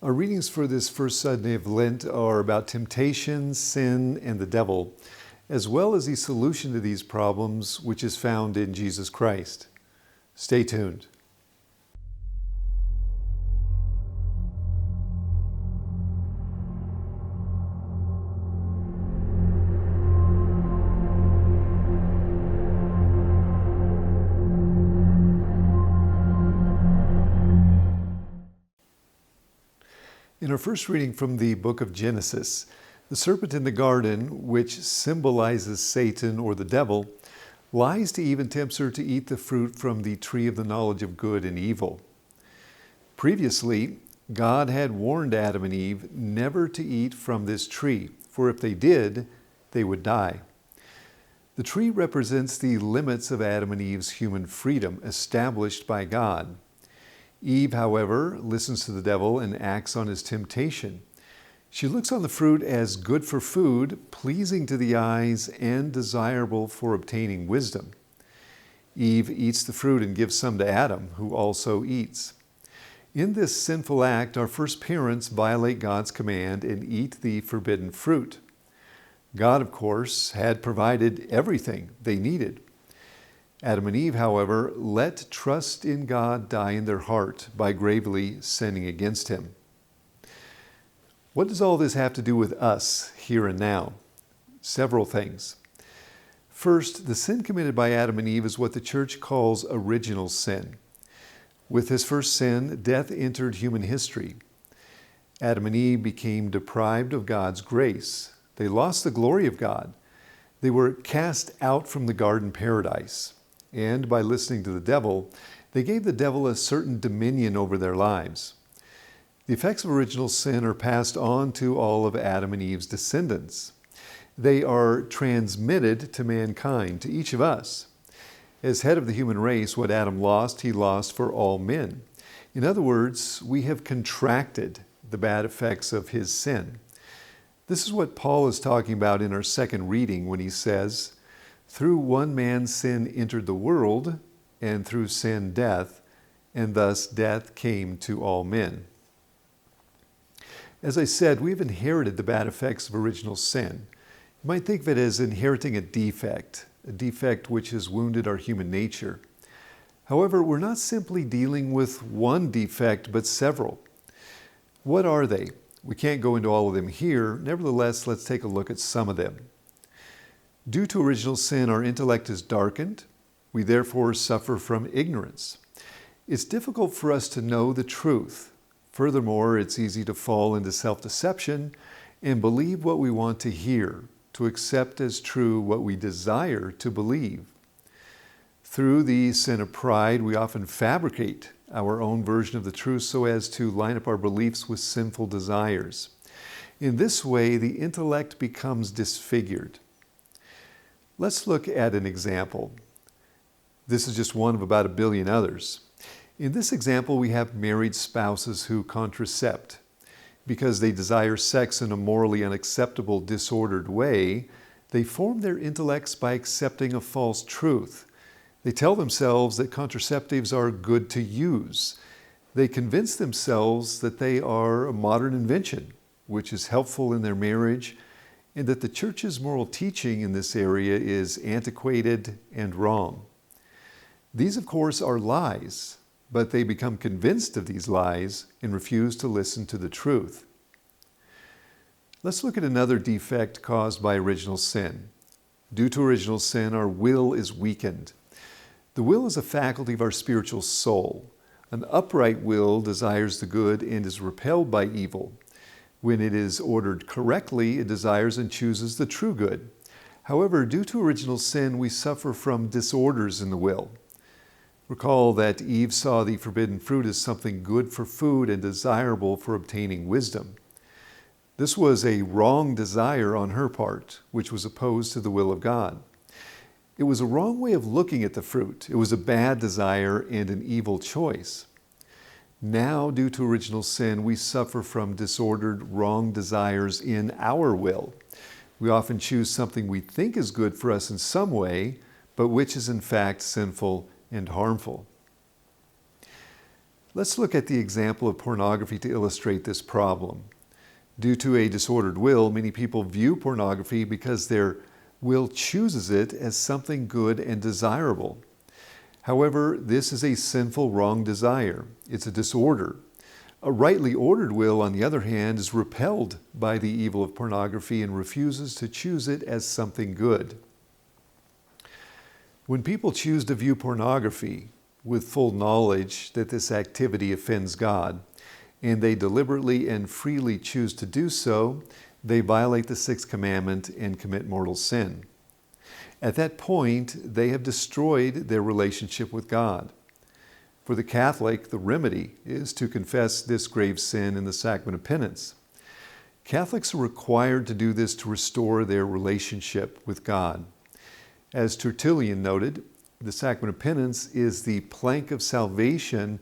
Our readings for this first Sunday of Lent are about temptation, sin, and the devil, as well as the solution to these problems, which is found in Jesus Christ. Stay tuned. In our first reading from the book of Genesis, the serpent in the garden, which symbolizes Satan or the devil, lies to Eve and tempts her to eat the fruit from the tree of the knowledge of good and evil. Previously, God had warned Adam and Eve never to eat from this tree, for if they did, they would die. The tree represents the limits of Adam and Eve's human freedom established by God. Eve, however, listens to the devil and acts on his temptation. She looks on the fruit as good for food, pleasing to the eyes, and desirable for obtaining wisdom. Eve eats the fruit and gives some to Adam, who also eats. In this sinful act, our first parents violate God's command and eat the forbidden fruit. God, of course, had provided everything they needed. Adam and Eve, however, let trust in God die in their heart by gravely sinning against Him. What does all this have to do with us here and now? Several things. First, the sin committed by Adam and Eve is what the Church calls original sin. With this first sin, death entered human history. Adam and Eve became deprived of God's grace. They lost the glory of God. They were cast out from the garden paradise. And by listening to the devil, they gave the devil a certain dominion over their lives. The effects of original sin are passed on to all of Adam and Eve's descendants. They are transmitted to mankind, to each of us. As head of the human race, what Adam lost, he lost for all men. In other words, we have contracted the bad effects of his sin. This is what Paul is talking about in our second reading when he says, "Through one man's sin entered the world, and through sin death, and thus death came to all men." As I said, we've inherited the bad effects of original sin. You might think of it as inheriting a defect which has wounded our human nature. However, we're not simply dealing with one defect, but several. What are they? We can't go into all of them here. Nevertheless, let's take a look at some of them. Due to original sin, our intellect is darkened. We therefore suffer from ignorance. It's difficult for us to know the truth. Furthermore, it's easy to fall into self-deception and believe what we want to hear, to accept as true what we desire to believe. Through the sin of pride, we often fabricate our own version of the truth so as to line up our beliefs with sinful desires. In this way, the intellect becomes disfigured. Let's look at an example. This is just one of about a billion others. In this example, we have married spouses who contracept. Because they desire sex in a morally unacceptable, disordered way, they form their intellects by accepting a false truth. They tell themselves that contraceptives are good to use. They convince themselves that they are a modern invention, which is helpful in their marriage, and that the Church's moral teaching in this area is antiquated and wrong. These, of course, are lies, but they become convinced of these lies and refuse to listen to the truth. Let's look at another defect caused by original sin. Due to original sin, our will is weakened. The will is a faculty of our spiritual soul. An upright will desires the good and is repelled by evil. When it is ordered correctly, it desires and chooses the true good. However, due to original sin, we suffer from disorders in the will. Recall that Eve saw the forbidden fruit as something good for food and desirable for obtaining wisdom. This was a wrong desire on her part, which was opposed to the will of God. It was a wrong way of looking at the fruit. It was a bad desire and an evil choice. Now, due to original sin, we suffer from disordered, wrong desires in our will. We often choose something we think is good for us in some way, but which is in fact sinful and harmful. Let's look at the example of pornography to illustrate this problem. Due to a disordered will, many people view pornography because their will chooses it as something good and desirable. However, this is a sinful, wrong desire. It's a disorder. A rightly ordered will, on the other hand, is repelled by the evil of pornography and refuses to choose it as something good. When people choose to view pornography with full knowledge that this activity offends God, and they deliberately and freely choose to do so, they violate the sixth commandment and commit mortal sin. At that point, they have destroyed their relationship with God. For the Catholic, the remedy is to confess this grave sin in the sacrament of penance. Catholics are required to do this to restore their relationship with God. As Tertullian noted, the sacrament of penance is the plank of salvation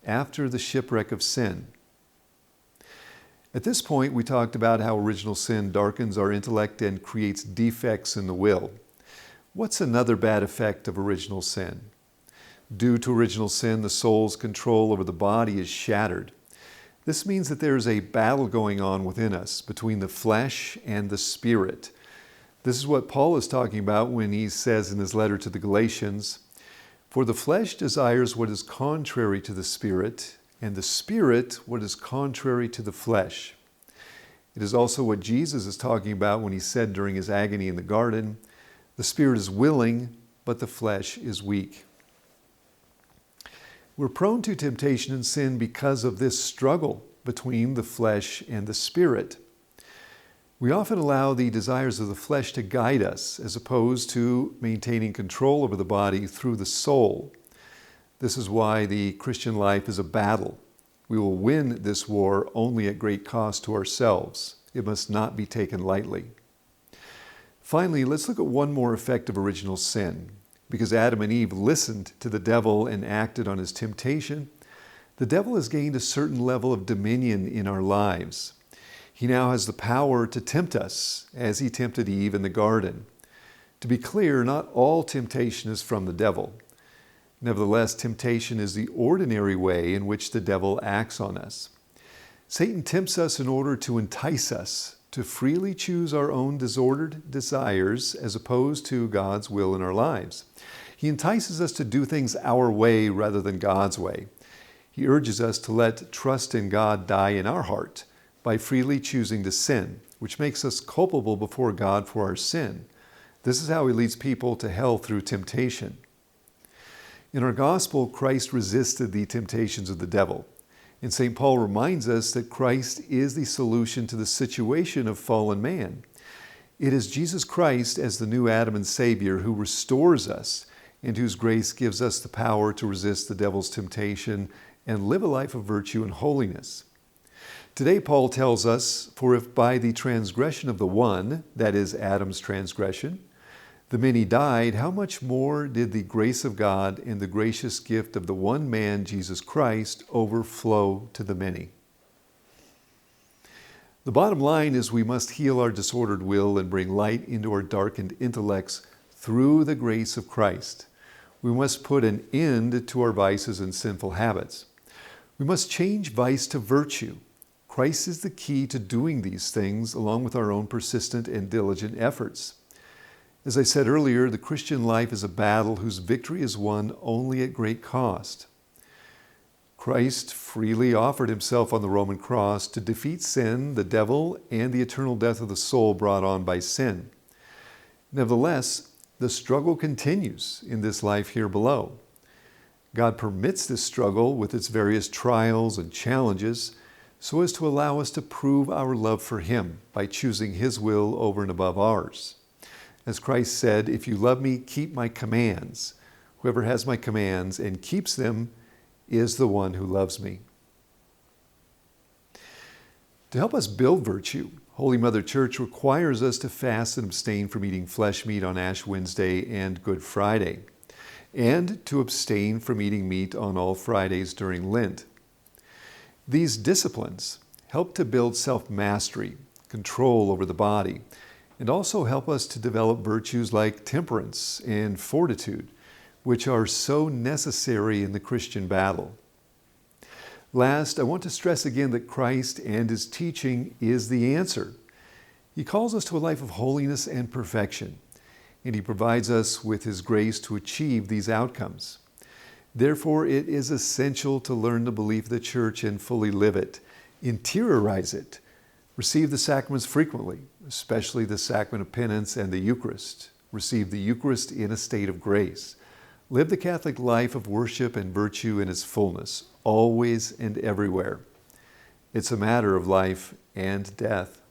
after the shipwreck of sin. At this point, we talked about how original sin darkens our intellect and creates defects in the will. What's another bad effect of original sin? Due to original sin, the soul's control over the body is shattered. This means that there is a battle going on within us between the flesh and the spirit. This is what Paul is talking about when he says in his letter to the Galatians, "For the flesh desires what is contrary to the spirit, and the spirit what is contrary to the flesh." It is also what Jesus is talking about when he said during his agony in the garden, "The spirit is willing, but the flesh is weak." We're prone to temptation and sin because of this struggle between the flesh and the spirit. We often allow the desires of the flesh to guide us, as opposed to maintaining control over the body through the soul. This is why the Christian life is a battle. We will win this war only at great cost to ourselves. It must not be taken lightly. Finally, let's look at one more effect of original sin. Because Adam and Eve listened to the devil and acted on his temptation, the devil has gained a certain level of dominion in our lives. He now has the power to tempt us, as he tempted Eve in the garden. To be clear, not all temptation is from the devil. Nevertheless, temptation is the ordinary way in which the devil acts on us. Satan tempts us in order to entice us to freely choose our own disordered desires as opposed to God's will in our lives. He entices us to do things our way rather than God's way. He urges us to let trust in God die in our heart by freely choosing to sin, which makes us culpable before God for our sin. This is how he leads people to hell through temptation. In our gospel, Christ resisted the temptations of the devil. And St. Paul reminds us that Christ is the solution to the situation of fallen man. It is Jesus Christ as the new Adam and Savior who restores us and whose grace gives us the power to resist the devil's temptation and live a life of virtue and holiness. Today, Paul tells us, "For if by the transgression of the one," that is Adam's transgression, "the many died, how much more did the grace of God and the gracious gift of the one man, Jesus Christ, overflow to the many?" The bottom line is we must heal our disordered will and bring light into our darkened intellects through the grace of Christ. We must put an end to our vices and sinful habits. We must change vice to virtue. Christ is the key to doing these things, along with our own persistent and diligent efforts. As I said earlier, the Christian life is a battle whose victory is won only at great cost. Christ freely offered himself on the Roman cross to defeat sin, the devil, and the eternal death of the soul brought on by sin. Nevertheless, the struggle continues in this life here below. God permits this struggle with its various trials and challenges so as to allow us to prove our love for him by choosing his will over and above ours. As Christ said, "If you love me, keep my commands. Whoever has my commands and keeps them is the one who loves me." To help us build virtue, Holy Mother Church requires us to fast and abstain from eating flesh meat on Ash Wednesday and Good Friday, and to abstain from eating meat on all Fridays during Lent. These disciplines help to build self-mastery, control over the body, and also help us to develop virtues like temperance and fortitude, which are so necessary in the Christian battle. Last, I want to stress again that Christ and His teaching is the answer. He calls us to a life of holiness and perfection, and He provides us with His grace to achieve these outcomes. Therefore, it is essential to learn the belief of the church and fully live it, interiorize it, receive the sacraments frequently, especially the sacrament of penance and the Eucharist. Receive the Eucharist in a state of grace. Live the Catholic life of worship and virtue in its fullness, always and everywhere. It's a matter of life and death.